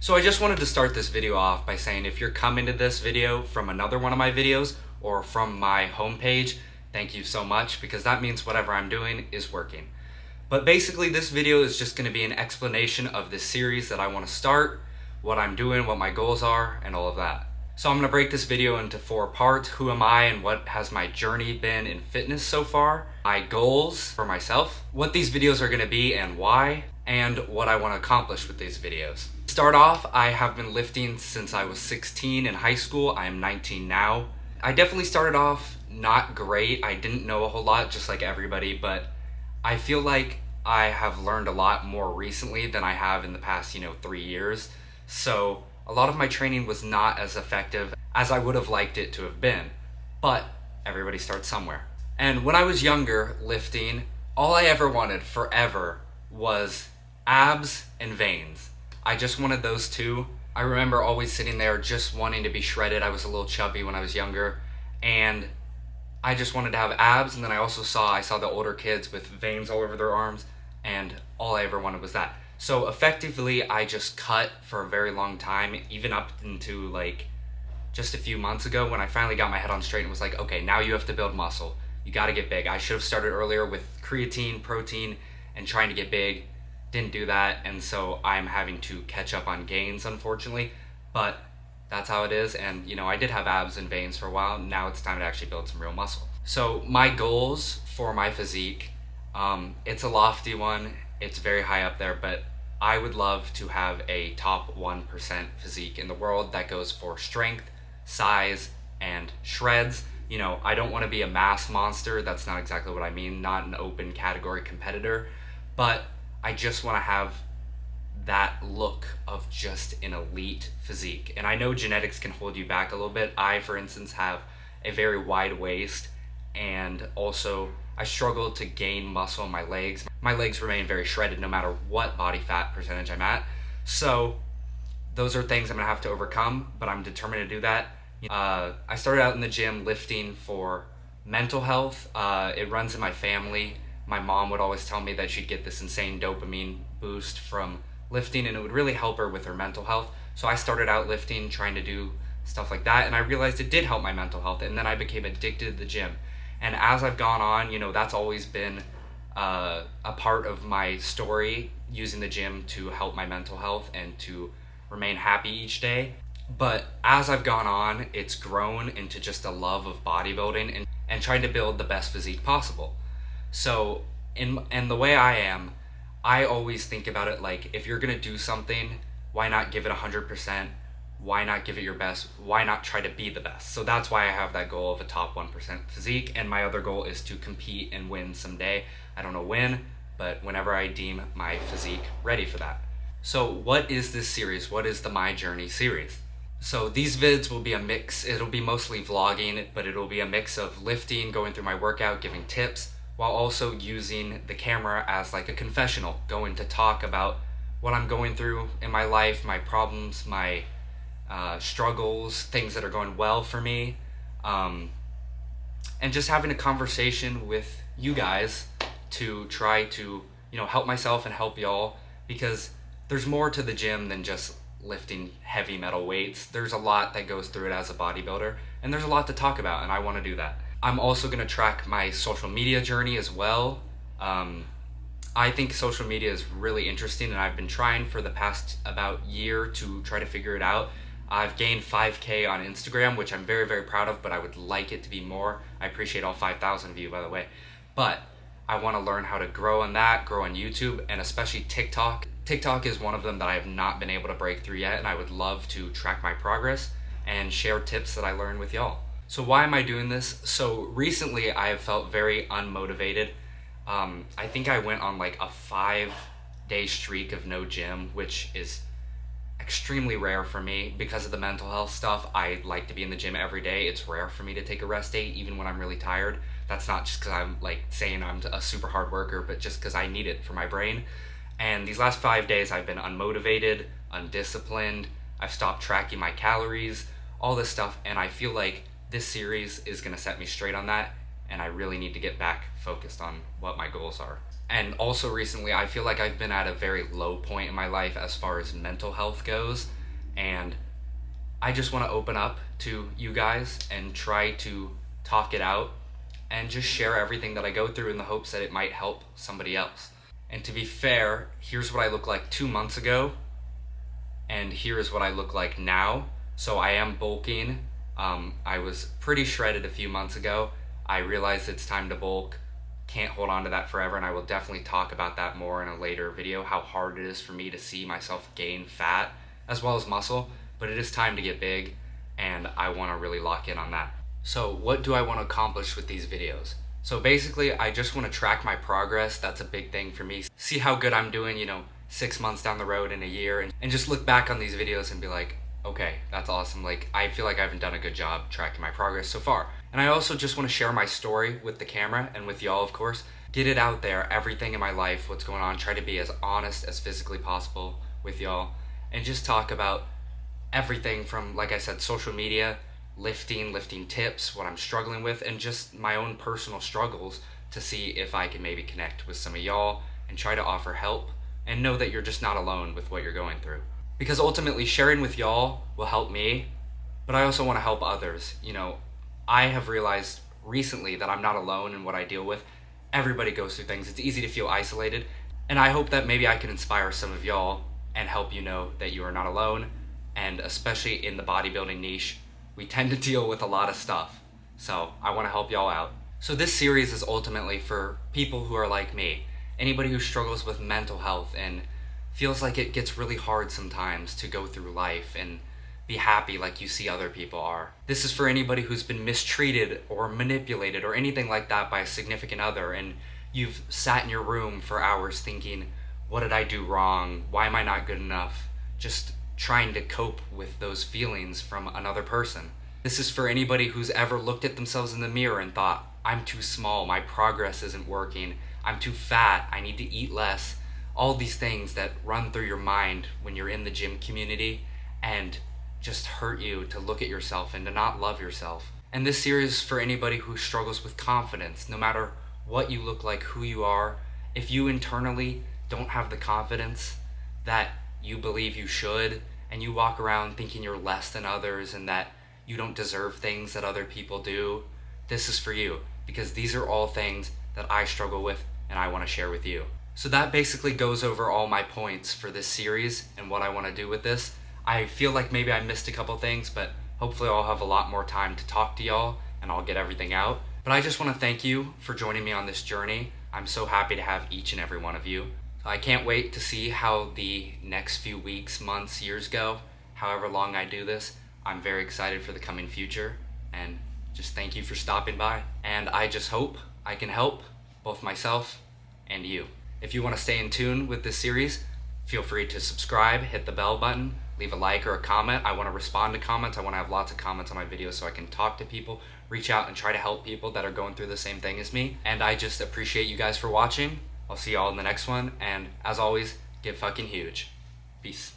So I just wanted to start this video off by saying if you're coming to this video from another one of my videos or from my homepage, thank you so much, because that means whatever I'm doing is working. But basically this video is just going to be an explanation of this series that I want to start, what I'm doing, what my goals are, and all of that. So I'm going to break this video into 4 parts. Who am I and what has my journey been in fitness so far? My goals for myself, what these videos are going to be and why, and what I want to accomplish with these videos. To start off, I have been lifting since I was 16 in high school. I am 19 now. I definitely started off not great. I didn't know a whole lot, just like everybody, but I feel like I have learned a lot more recently than I have in the past, 3 years. So a lot of my training was not as effective as I would have liked it to have been, but everybody starts somewhere. And when I was younger lifting, all I ever wanted forever was abs and veins. I just wanted those two. I remember always sitting there just wanting to be shredded. I was a little chubby when I was younger, and I just wanted to have abs. And then I saw the older kids with veins all over their arms, and all I ever wanted was that. So effectively, I just cut for a very long time, even up into like just a few months ago when I finally got my head on straight and was like, okay, now you have to build muscle. You got to get big. I should have started earlier with creatine, protein, and trying to get big. Didn't do that, and so I'm having to catch up on gains, unfortunately. But that's how it is, and I did have abs and veins for a while. Now it's time to actually build some real muscle. So my goals for my physique, it's a lofty one. It's very high up there, but I would love to have a top 1% physique in the world that goes for strength, size, and shreds. I don't want to be a mass monster. That's not exactly what I mean. Not an open category competitor, but I just want to have that look of just an elite physique. And I know genetics can hold you back a little bit. I, for instance, have a very wide waist, and also I struggle to gain muscle in my legs. My legs remain very shredded no matter what body fat percentage I'm at. So those are things I'm gonna have to overcome, but I'm determined to do that. I started out in the gym lifting for mental health. It runs in my family. My mom would always tell me that she'd get this insane dopamine boost from lifting, and it would really help her with her mental health. So I started out lifting, trying to do stuff like that, and I realized it did help my mental health, and then I became addicted to the gym. And as I've gone on, that's always been a part of my story, using the gym to help my mental health and to remain happy each day. But as I've gone on, it's grown into just a love of bodybuilding and trying to build the best physique possible. So in the way I am, I always think about it like, if you're gonna do something, why not give it 100%? Why not give it your best? Why not try to be the best? So that's why I have that goal of a top 1% physique, and my other goal is to compete and win someday. I don't know when, but whenever I deem my physique ready for that. So what is this series? What is the My Journey series? So these vids will be a mix. It'll be mostly vlogging, but it'll be a mix of lifting, going through my workout, giving tips, while also using the camera as like a confessional, going to talk about what I'm going through in my life, my problems, my struggles, things that are going well for me, and just having a conversation with you guys to try to help myself and help y'all, because there's more to the gym than just lifting heavy metal weights. There's a lot that goes through it as a bodybuilder, and there's a lot to talk about, and I want to do that. I'm also going to track my social media journey as well. I think social media is really interesting, and I've been trying for the past about year to try to figure it out. I've gained 5K on Instagram, which I'm very, very proud of, but I would like it to be more. I appreciate all 5,000 of you, by the way. But I want to learn how to grow on that, grow on YouTube, and especially TikTok. TikTok is one of them that I have not been able to break through yet, and I would love to track my progress and share tips that I learn with y'all. So why am I doing this? So recently I have felt very unmotivated. I think I went on like a 5-day streak of no gym, which is extremely rare for me because of the mental health stuff. I like to be in the gym every day. It's rare for me to take a rest day, even when I'm really tired. That's not just because I'm like saying I'm a super hard worker, but just because I need it for my brain. And these last 5 days I've been unmotivated, undisciplined. I've stopped tracking my calories, all this stuff, and I feel like this series is going to set me straight on that, and I really need to get back focused on what my goals are. And also recently, I feel like I've been at a very low point in my life as far as mental health goes. And I just want to open up to you guys and try to talk it out and just share everything that I go through in the hopes that it might help somebody else. And to be fair, here's what I looked like 2 months ago, and here's what I look like now. So I am bulking. I was pretty shredded a few months ago. I realized it's time to bulk. Can't hold on to that forever, and I will definitely talk about that more in a later video, how hard it is for me to see myself gain fat as well as muscle. But it is time to get big, and I want to really lock in on that. So what do I want to accomplish with these videos? So basically, I just want to track my progress. That's a big thing for me. See how good I'm doing, 6 months down the road, in a year, and just look back on these videos and be like, okay, that's awesome. Like, I feel like I haven't done a good job tracking my progress so far. And I also just want to share my story with the camera and with y'all, of course. Get it out there, everything in my life, what's going on. Try to be as honest as physically possible with y'all. And just talk about everything from, like I said, social media, lifting tips, what I'm struggling with, and just my own personal struggles to see if I can maybe connect with some of y'all and try to offer help and know that you're just not alone with what you're going through. Because ultimately, sharing with y'all will help me, but I also want to help others. I have realized recently that I'm not alone in what I deal with. Everybody goes through things. It's easy to feel isolated, and I hope that maybe I can inspire some of y'all and help you know that you are not alone. And especially in the bodybuilding niche, we tend to deal with a lot of stuff. So I want to help y'all out. So this series is ultimately for people who are like me. Anybody who struggles with mental health and feels like it gets really hard sometimes to go through life and be happy like you see other people are. This is for anybody who's been mistreated or manipulated or anything like that by a significant other, and you've sat in your room for hours thinking, what did I do wrong? Why am I not good enough? Just trying to cope with those feelings from another person. This is for anybody who's ever looked at themselves in the mirror and thought, I'm too small, my progress isn't working, I'm too fat, I need to eat less. All these things that run through your mind when you're in the gym community and just hurt you to look at yourself and to not love yourself. And this series is for anybody who struggles with confidence, no matter what you look like, who you are. If you internally don't have the confidence that you believe you should, and you walk around thinking you're less than others and that you don't deserve things that other people do, this is for you, because these are all things that I struggle with and I want to share with you. So that basically goes over all my points for this series and what I want to do with this. I feel like maybe I missed a couple things, but hopefully I'll have a lot more time to talk to y'all and I'll get everything out. But I just want to thank you for joining me on this journey. I'm so happy to have each and every one of you. I can't wait to see how the next few weeks, months, years go. However long I do this, I'm very excited for the coming future, and just thank you for stopping by. And I just hope I can help both myself and you. If you want to stay in tune with this series, feel free to subscribe, hit the bell button, leave a like or a comment. I want to respond to comments. I want to have lots of comments on my videos so I can talk to people, reach out and try to help people that are going through the same thing as me. And I just appreciate you guys for watching. I'll see y'all in the next one, and as always, get fucking huge. Peace.